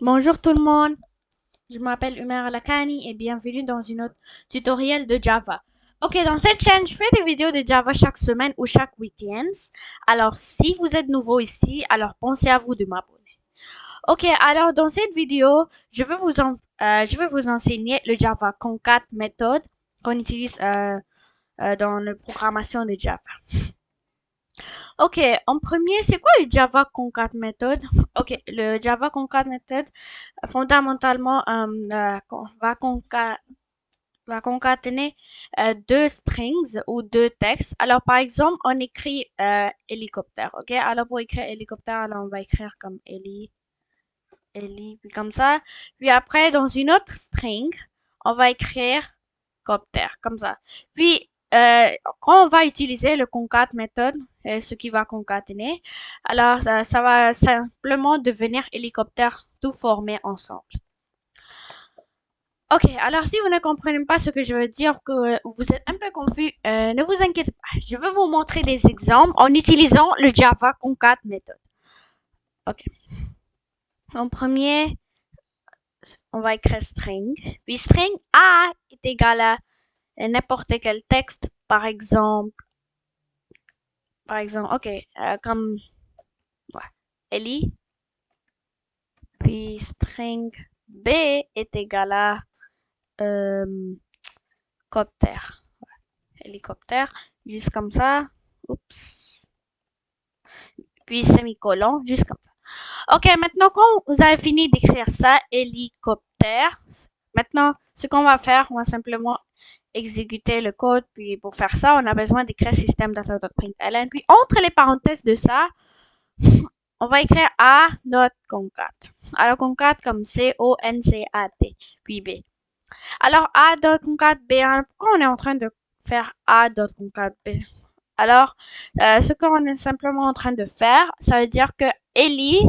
Bonjour tout le monde, je m'appelle Umer Lakani et bienvenue dans une autre tutoriel de Java. Ok, dans cette chaîne, je fais des vidéos de Java chaque semaine ou chaque week-end. Alors, si vous êtes nouveau ici, alors pensez à vous de m'abonner. Ok, alors dans cette vidéo, je vais vous enseigner le Java Concat méthode qu'on utilise dans la programmation de Java. Ok, en premier, c'est quoi le Java Concat Method? Ok, le Java Concat Method, fondamentalement, va concaténer deux strings ou deux textes. Alors, par exemple, on écrit hélicoptère. Ok, alors pour écrire hélicoptère, alors on va écrire comme puis comme ça. Puis après, dans une autre string, on va écrire copter, comme ça. Puis, quand on va utiliser le concat méthode, ce qui va concaténer, alors ça va simplement devenir hélicoptère tout formé ensemble. Ok, alors si vous ne comprenez pas ce que je veux dire, que vous êtes un peu confus, ne vous inquiétez pas. Je vais vous montrer des exemples en utilisant le Java concat méthode. Ok. En premier, on va écrire string. Puis string A est égal à n'importe quel texte, ok, comme ouais, Ellie. Puis string B est égal à copter, hélicoptère, juste comme ça. Oups. Puis semi-colon, juste comme ça. Ok, maintenant quand vous avez fini d'écrire ça, hélicoptère, maintenant ce qu'on va faire, on va simplement exécuter le code. Puis pour faire ça, on a besoin d'écrire system.data.println. Puis entre les parenthèses de ça, on va écrire A.concat. Alors concat comme C-O-N-C-A-T, puis B. Alors A.concat B, pourquoi on est en train de faire A.concat B? Alors, ce qu'on est simplement en train de faire, ça veut dire que Ellie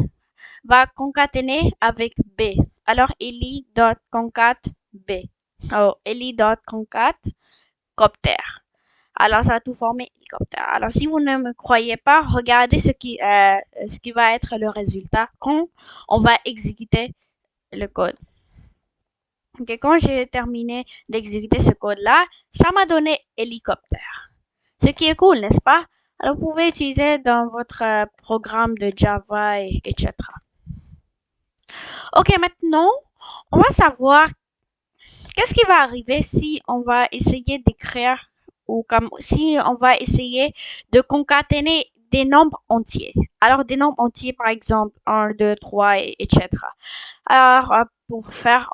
va concaténer avec B. Alors, Ellie.concat B. Oh, Ellie.concat copter. Alors, ça va tout former hélicoptère. Alors, si vous ne me croyez pas, regardez ce qui va être le résultat quand on va exécuter le code. Ok, quand j'ai terminé d'exécuter ce code-là, ça m'a donné hélicoptère. Ce qui est cool, n'est-ce pas? Alors, vous pouvez utiliser dans votre programme de Java, etc. Ok, maintenant, on va savoir qu'est-ce qui va arriver si on va essayer d'écrire ou comme si on va essayer de concaténer des nombres entiers. Alors, des nombres entiers, par exemple, 1, 2, 3, etc. Alors, pour faire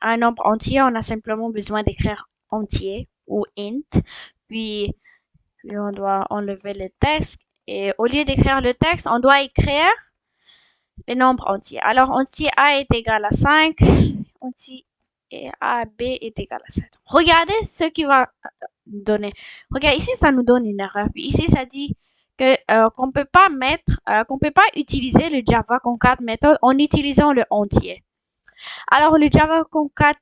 un nombre entier, on a simplement besoin d'écrire entier ou int. Puis, on doit enlever le texte. Et au lieu d'écrire le texte, on doit écrire les nombres entiers. Alors, entier A est égal à 5. Entier A, B est égal à 7. Regardez ce qui va donner. Regarde, ici, ça nous donne une erreur. Puis ici, ça dit que qu'on peut pas qu'on peut pas utiliser le Java concat méthode en utilisant le entier. Alors, le Java concat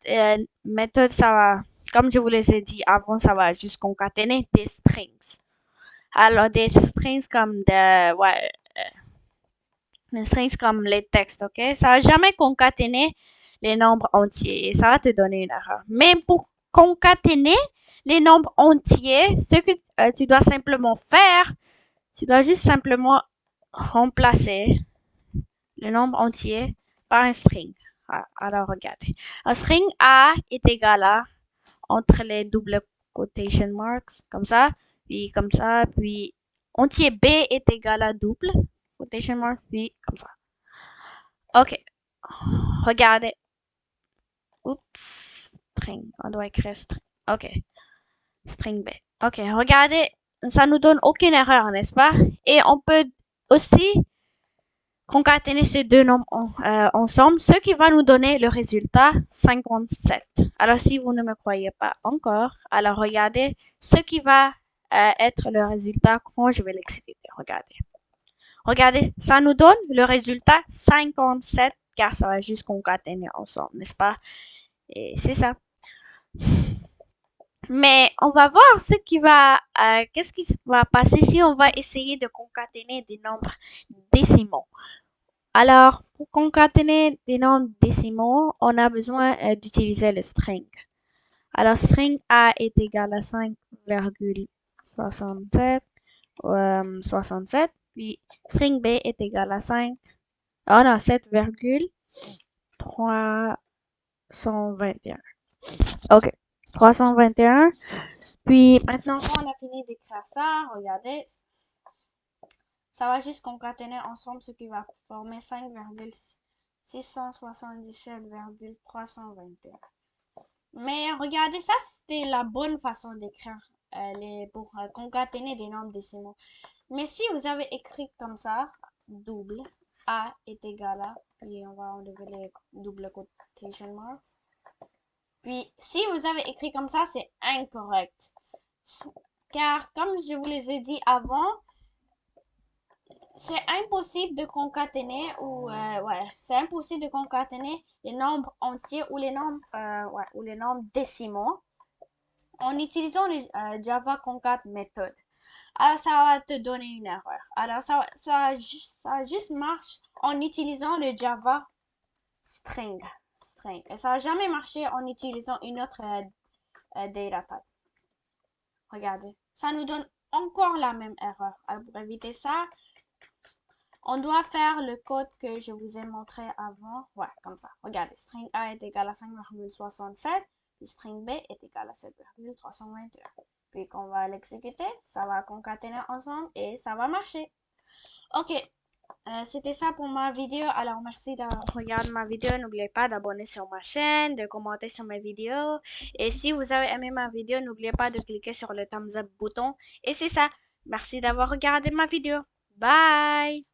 méthode, ça va, comme je vous l'ai dit avant, ça va juste concaténer des strings. Alors, des strings comme des strings comme les textes, ok? Ça va jamais concaténer les nombres entiers et ça va te donner une erreur. Mais pour concaténer les nombres entiers, ce que tu dois simplement faire, tu dois juste simplement remplacer le nombre entier par un string. Alors, regardez. Un string A est égal à, entre les doubles quotation marks, comme ça, puis entier B est égal à double quotation marks, puis comme ça. Ok. Regardez. Oups. String. On doit écrire string. Ok. String B. Ok. Regardez. Ça nous donne aucune erreur, n'est-ce pas? Et on peut aussi concaténer ces deux nombres ensemble, ce qui va nous donner le résultat 57. Alors, si vous ne me croyez pas encore, alors regardez ce qui va être le résultat quand je vais l'exécuter. Regardez. Regardez, ça nous donne le résultat 57 car ça va juste concaténer ensemble, n'est-ce pas? Et c'est ça. Mais on va voir qu'est-ce qui va passer si on va essayer de concaténer des nombres décimaux. Alors, pour concaténer des nombres décimaux, on a besoin d'utiliser le string. Alors, string A est égal à 5,67, 67, puis string B est égal à 5, oh non, 7,321. Ok, 321. Puis maintenant, quand on a fini d'écrire ça, regardez, ça va juste concaténer ensemble ce qui va former 5,677,321. Mais regardez, ça c'était la bonne façon d'écrire pour concaténer des nombres décimaux. Mais si vous avez écrit comme ça, double, A est égal à, puis on va enlever les double quotation marks. Puis si vous avez écrit comme ça, c'est incorrect. Car comme je vous les ai dit avant, c'est impossible de concaténer c'est impossible de concaténer les nombres entiers ou les nombres décimaux en utilisant le Java Concat méthode. Alors ça va te donner une erreur. Alors ça juste marche en utilisant le Java string. Et ça va jamais marché en utilisant une autre data type. Regardez, ça nous donne encore la même erreur. Alors pour éviter ça, on doit faire le code que je vous ai montré avant. Ouais, comme ça. Regardez, string A est égal à 5,67, puis string B est égal à 7,321. Puis quand on va l'exécuter, ça va concaténer ensemble et ça va marcher. Ok, c'était ça pour ma vidéo. Alors merci d'avoir regardé ma vidéo. N'oubliez pas d'abonner sur ma chaîne, de commenter sur mes vidéos. Et si vous avez aimé ma vidéo, n'oubliez pas de cliquer sur le thumbs up bouton. Et c'est ça. Merci d'avoir regardé ma vidéo. Bye!